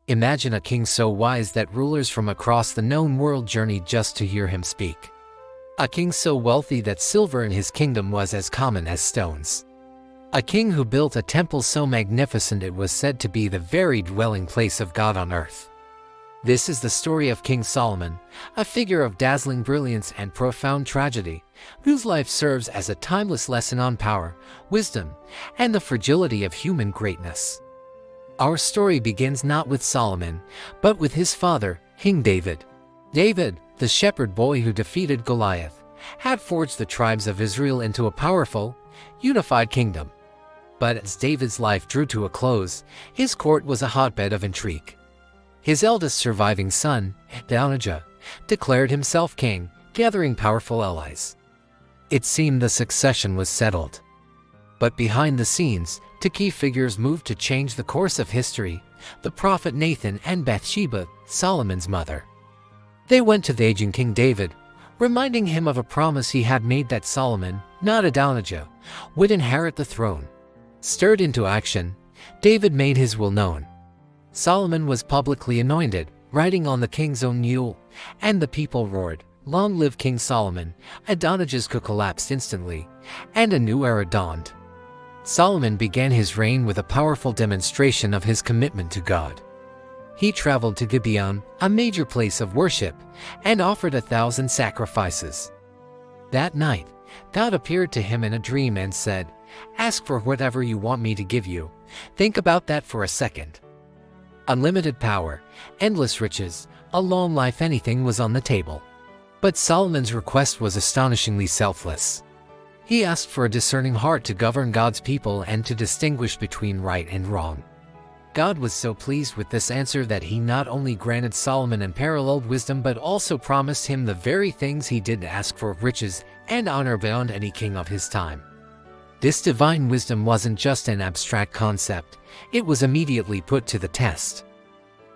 Imagine a king so wise that rulers from across the known world journeyed just to hear him speak. A king so wealthy that silver in his kingdom was as common as stones. A king who built a temple so magnificent it was said to be the very dwelling place of God on earth. This is the story of King Solomon, a figure of dazzling brilliance and profound tragedy, whose life serves as a timeless lesson on power, wisdom, and the fragility of human greatness. Our story begins not with Solomon, but with his father, King David. David, the shepherd boy who defeated Goliath, had forged the tribes of Israel into a powerful, unified kingdom. But as David's life drew to a close, his court was a hotbed of intrigue. His eldest surviving son, Adonijah, declared himself king, gathering powerful allies. It seemed the succession was settled. But behind the scenes, two key figures moved to change the course of history: the prophet Nathan and Bathsheba, Solomon's mother. They went to the aging King David, reminding him of a promise he had made that Solomon, not Adonijah, would inherit the throne. Stirred into action, David made his will known. Solomon was publicly anointed, riding on the king's own mule, and the people roared, "Long live King Solomon!" Adonijah's coup collapsed instantly, and a new era dawned. Solomon began his reign with a powerful demonstration of his commitment to God. He traveled to Gibeon, a major place of worship, and offered 1,000 sacrifices. That night, God appeared to him in a dream and said, "Ask for whatever you want me to give you. Think about that for a second." Unlimited power, endless riches, a long life, anything was on the table. But Solomon's request was astonishingly selfless. He asked for a discerning heart to govern God's people and to distinguish between right and wrong. God was so pleased with this answer that he not only granted Solomon unparalleled wisdom but also promised him the very things he did ask for: riches and honor beyond any king of his time. This divine wisdom wasn't just an abstract concept, it was immediately put to the test.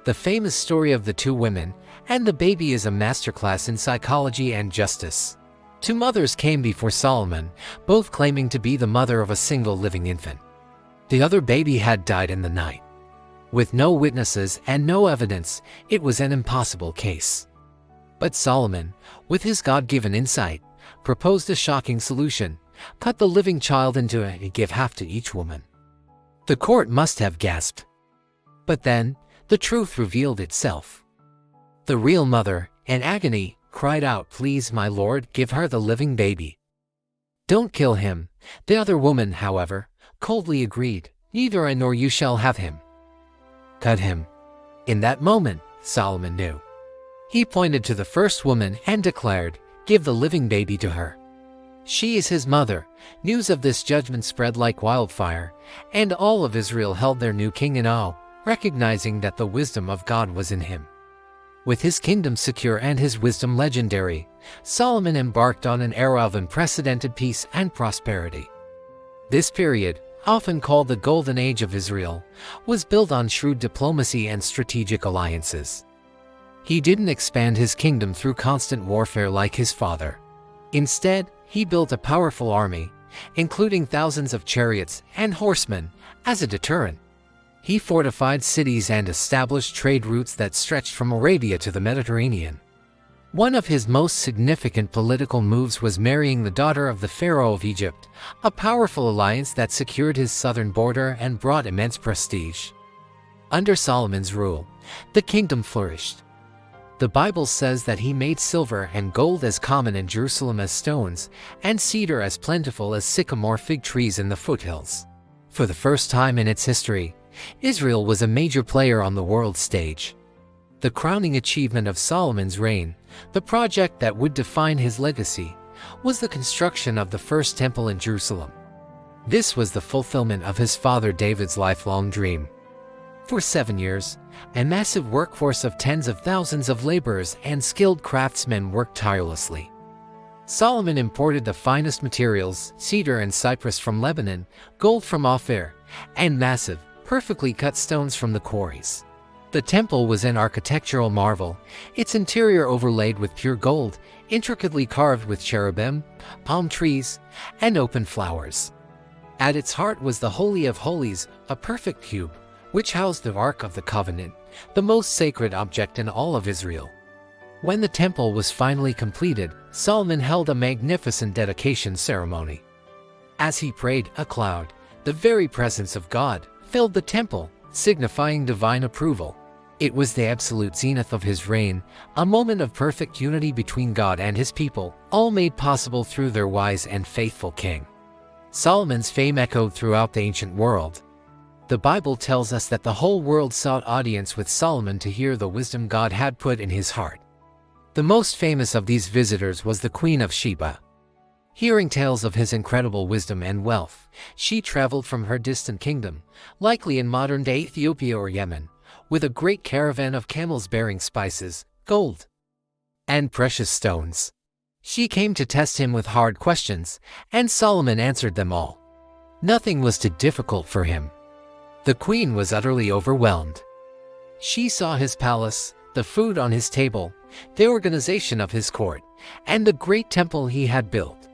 The famous story of the two women and the baby is a masterclass in psychology and justice. Two mothers came before Solomon, both claiming to be the mother of a single living infant. The other baby had died in the night. With no witnesses and no evidence, it was an impossible case. But Solomon, with his God-given insight, proposed a shocking solution: cut the living child into it and give half to each woman. The court must have gasped. But then, the truth revealed itself. The real mother, in agony, cried out, "Please, my lord, give her the living baby. Don't kill him." The other woman, however, coldly agreed, "Neither I nor you shall have him. Cut him." In that moment, Solomon knew. He pointed to the first woman and declared, "Give the living baby to her. She is his mother." News of this judgment spread like wildfire, and all of Israel held their new king in awe, recognizing that the wisdom of God was in him. With his kingdom secure and his wisdom legendary, Solomon embarked on an era of unprecedented peace and prosperity. This period, often called the Golden Age of Israel, was built on shrewd diplomacy and strategic alliances. He didn't expand his kingdom through constant warfare like his father. Instead, he built a powerful army, including thousands of chariots and horsemen, as a deterrent. He fortified cities and established trade routes that stretched from Arabia to the Mediterranean. One of his most significant political moves was marrying the daughter of the Pharaoh of Egypt, a powerful alliance that secured his southern border and brought immense prestige. Under Solomon's rule, the kingdom flourished. The Bible says that he made silver and gold as common in Jerusalem as stones, and cedar as plentiful as sycamore fig trees in the foothills. For the first time in its history, Israel was a major player on the world stage. The crowning achievement of Solomon's reign, the project that would define his legacy, was the construction of the first temple in Jerusalem. This was the fulfillment of his father David's lifelong dream. For 7 years, a massive workforce of tens of thousands of laborers and skilled craftsmen worked tirelessly. Solomon imported the finest materials, cedar and cypress from Lebanon, gold from Ophir, and massive, perfectly cut stones from the quarries. The temple was an architectural marvel, its interior overlaid with pure gold, intricately carved with cherubim, palm trees, and open flowers. At its heart was the Holy of Holies, a perfect cube, which housed the Ark of the Covenant, the most sacred object in all of Israel. When the temple was finally completed, Solomon held a magnificent dedication ceremony. As he prayed, a cloud, the very presence of God, filled the temple, signifying divine approval. It was the absolute zenith of his reign, a moment of perfect unity between God and his people, all made possible through their wise and faithful king. Solomon's fame echoed throughout the ancient world. The Bible tells us that the whole world sought audience with Solomon to hear the wisdom God had put in his heart. The most famous of these visitors was the Queen of Sheba. Hearing tales of his incredible wisdom and wealth, she traveled from her distant kingdom, likely in modern-day Ethiopia or Yemen, with a great caravan of camels bearing spices, gold, and precious stones. She came to test him with hard questions, and Solomon answered them all. Nothing was too difficult for him. The queen was utterly overwhelmed. She saw his palace, the food on his table, the organization of his court, and the great temple he had built.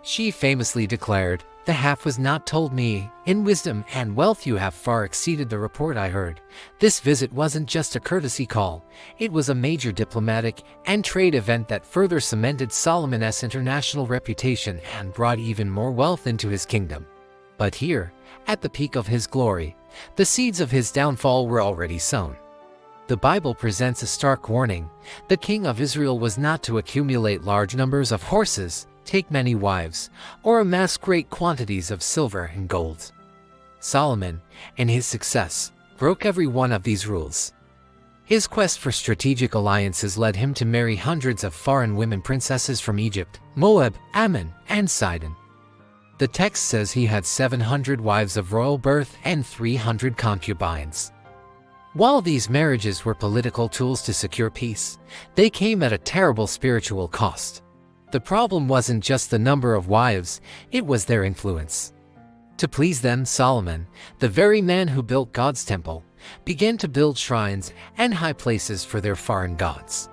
She famously declared, "The half was not told me. In wisdom and wealth you have far exceeded the report I heard." This visit wasn't just a courtesy call, it was a major diplomatic and trade event that further cemented Solomon's international reputation and brought even more wealth into his kingdom. But here, at the peak of his glory, the seeds of his downfall were already sown. The Bible presents a stark warning. The king of Israel was not to accumulate large numbers of horses, take many wives, or amass great quantities of silver and gold. Solomon, in his success, broke every one of these rules. His quest for strategic alliances led him to marry hundreds of foreign women princesses from Egypt, Moab, Ammon, and Sidon. The text says he had 700 wives of royal birth and 300 concubines. While these marriages were political tools to secure peace, they came at a terrible spiritual cost. The problem wasn't just the number of wives, it was their influence. To please them, Solomon, the very man who built God's temple, began to build shrines and high places for their foreign gods.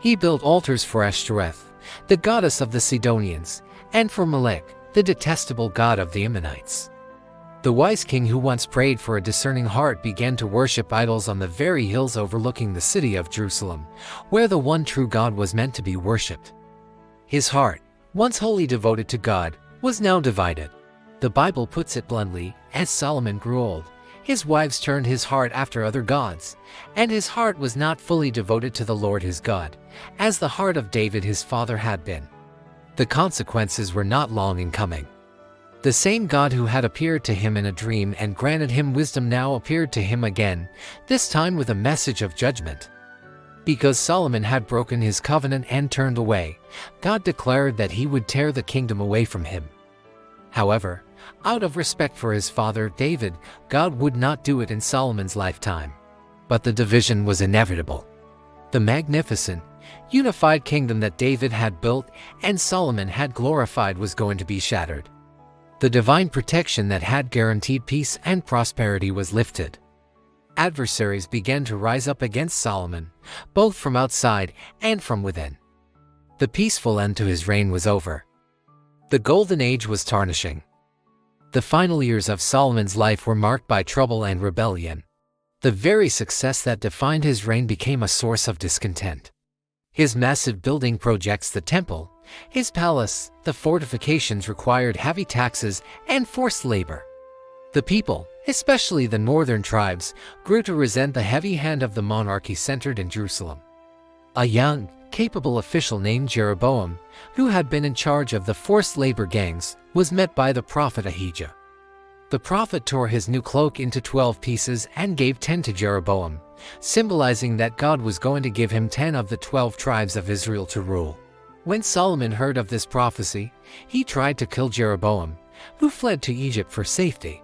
He built altars for Ashtoreth, the goddess of the Sidonians, and for Molech, the detestable god of the Ammonites. The wise king who once prayed for a discerning heart began to worship idols on the very hills overlooking the city of Jerusalem, where the one true God was meant to be worshipped. His heart, once wholly devoted to God, was now divided. The Bible puts it bluntly, as Solomon grew old, his wives turned his heart after other gods, and his heart was not fully devoted to the Lord his God, as the heart of David his father had been. The consequences were not long in coming. The same God who had appeared to him in a dream and granted him wisdom now appeared to him again, this time with a message of judgment. Because Solomon had broken his covenant and turned away, God declared that he would tear the kingdom away from him. However, out of respect for his father David, God would not do it in Solomon's lifetime. But the division was inevitable. The magnificent, unified kingdom that David had built and Solomon had glorified was going to be shattered. The divine protection that had guaranteed peace and prosperity was lifted. Adversaries began to rise up against Solomon, both from outside and from within. The peaceful end to his reign was over. The golden age was tarnishing. The final years of Solomon's life were marked by trouble and rebellion. The very success that defined his reign became a source of discontent. His massive building projects, the temple, his palace, the fortifications required heavy taxes and forced labor. The people, especially the northern tribes, grew to resent the heavy hand of the monarchy centered in Jerusalem. A young, capable official named Jeroboam, who had been in charge of the forced labor gangs, was met by the prophet Ahijah. The prophet tore his new cloak into 12 pieces and gave 10 to Jeroboam, symbolizing that God was going to give him 10 of the 12 tribes of Israel to rule. When Solomon heard of this prophecy, he tried to kill Jeroboam, who fled to Egypt for safety.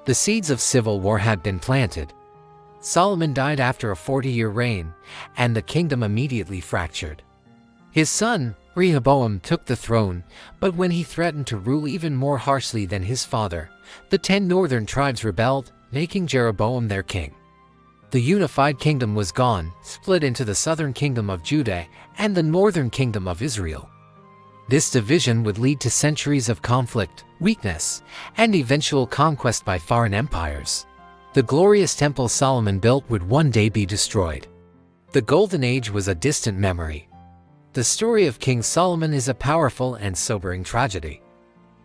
The seeds of civil war had been planted. Solomon died after a 40-year reign, and the kingdom immediately fractured. His son, Rehoboam, took the throne, but when he threatened to rule even more harshly than his father, the 10 northern tribes rebelled, making Jeroboam their king. The unified kingdom was gone, split into the southern kingdom of Judah and the northern kingdom of Israel. This division would lead to centuries of conflict, weakness, and eventual conquest by foreign empires. The glorious temple Solomon built would one day be destroyed. The Golden Age was a distant memory. The story of King Solomon is a powerful and sobering tragedy.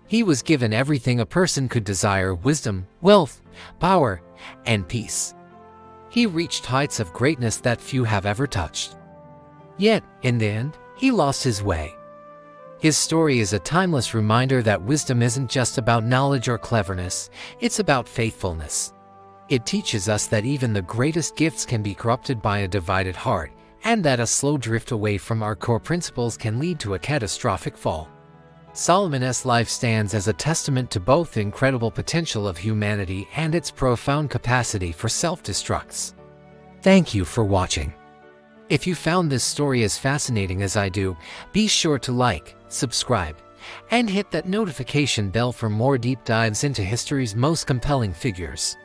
He was given everything a person could desire: wisdom, wealth, power, and peace. He reached heights of greatness that few have ever touched. Yet, in the end, he lost his way. His story is a timeless reminder that wisdom isn't just about knowledge or cleverness, it's about faithfulness. It teaches us that even the greatest gifts can be corrupted by a divided heart, and that a slow drift away from our core principles can lead to a catastrophic fall. Solomon's life stands as a testament to both the incredible potential of humanity and its profound capacity for self-destructs. Thank you for watching. If you found this story as fascinating as I do, be sure to like, subscribe, and hit that notification bell for more deep dives into history's most compelling figures.